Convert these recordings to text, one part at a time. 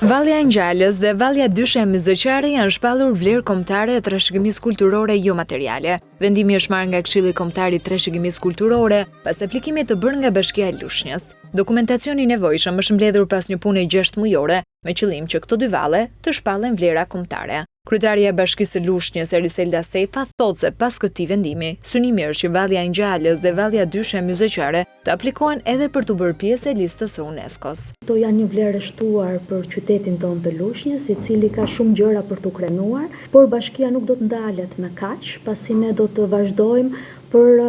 Valja e Ngjallës dhe Valja Dyshe e Myzëqare janë shpallur vlerë kombëtare e trashëgimisë kulturore jo materiale. Vendimi është marrë nga Këshilli Kombëtar i Trashëgimisë Kulturore pas aplikimit të bërë nga Bashkia e Lushnjës. Dokumentacioni i nevojshëm është mbledhur pas një pune 6 mujore me qëllim që këto dy valle të shpallen vlera kombëtare. Kryetaria e Bashkisë së Lushnjës, Eriselda Sefa, thotë se pas këtij vendimi, synimi është që Valja e Ngjallës dhe Valja Dyshe e Myzëqare të aplikohen edhe për të bërë pjesë e listës së UNESCO-s. Këto janë një vlerë e shtuar për qytetin tonë të Lushnjës, i cili ka shumë gjëra për të krenuar, por bashkia nuk do të ndalet me kaq, pasi ne do të vazhdojmë për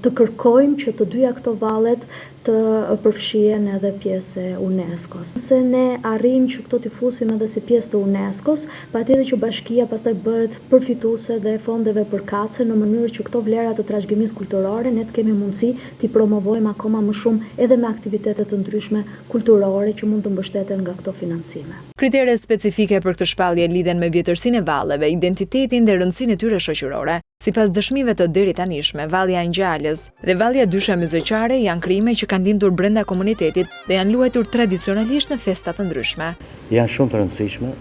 të kërkojmë që të dyja këto vallet të përfshihen edhe pjesë e UNESCO-s. Nëse ne arrijmë që këto t'i fusim edhe si pjesë të UNESCO-s, patjetër që bashkia pastaj bëhet përfituese dhe fondeve përkatëse në mënyrë që këto vlera të trashëgimisë kulturore ne të kemi mundësi t'i promovojmë akoma më shumë edhe me aktivitete të ndryshme kulturore që mund të mbështeten nga këto financime. Kriteret specifike për këtë shpallje lidhen me vjetërsinë e valleve, identitetin dhe rëndësinë e tyre shoqërore. Sipas dëshmive të deritanishme, Valja e Ngjallës dhe Valja Dyshe e Myzëqare janë krijime që kanë lindur brenda komunitetit dhe janë luajtur tradicionalisht në festa të ndryshme. Janë shumë të rëndësishme,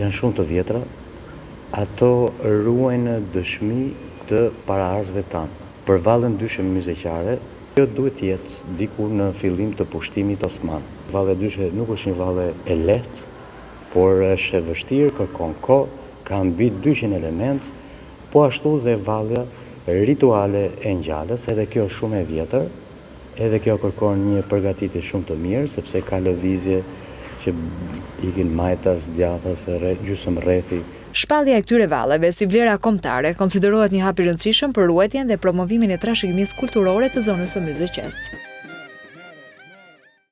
janë shumë të vjetra, ato ruajnë dëshmi të paraardhësve tanë. Për Vallën Dyshe e Myzëqare, kjo duhet të jetë diku në fillim të pushtimit osman. Valja Dyshe nuk është një valle e lehtë, por është e vështirë, kërkon kohë, ka mbi 200 elementë, po ashtu dhe Valja Rituale e Ngjallës, edhe kjo është shumë e vjetër, edhe kjo kërkon një përgatitje shumë të mirë, sepse ka lëvizje që ikin majtas, djathas, gjysmë rrethi. Shpallja e këtyre valleve si vlera kombëtare konsiderohet një hap i rëndësishëm për ruajtjen dhe promovimin e trashëgimisë kulturore të zonës së Myzëqes.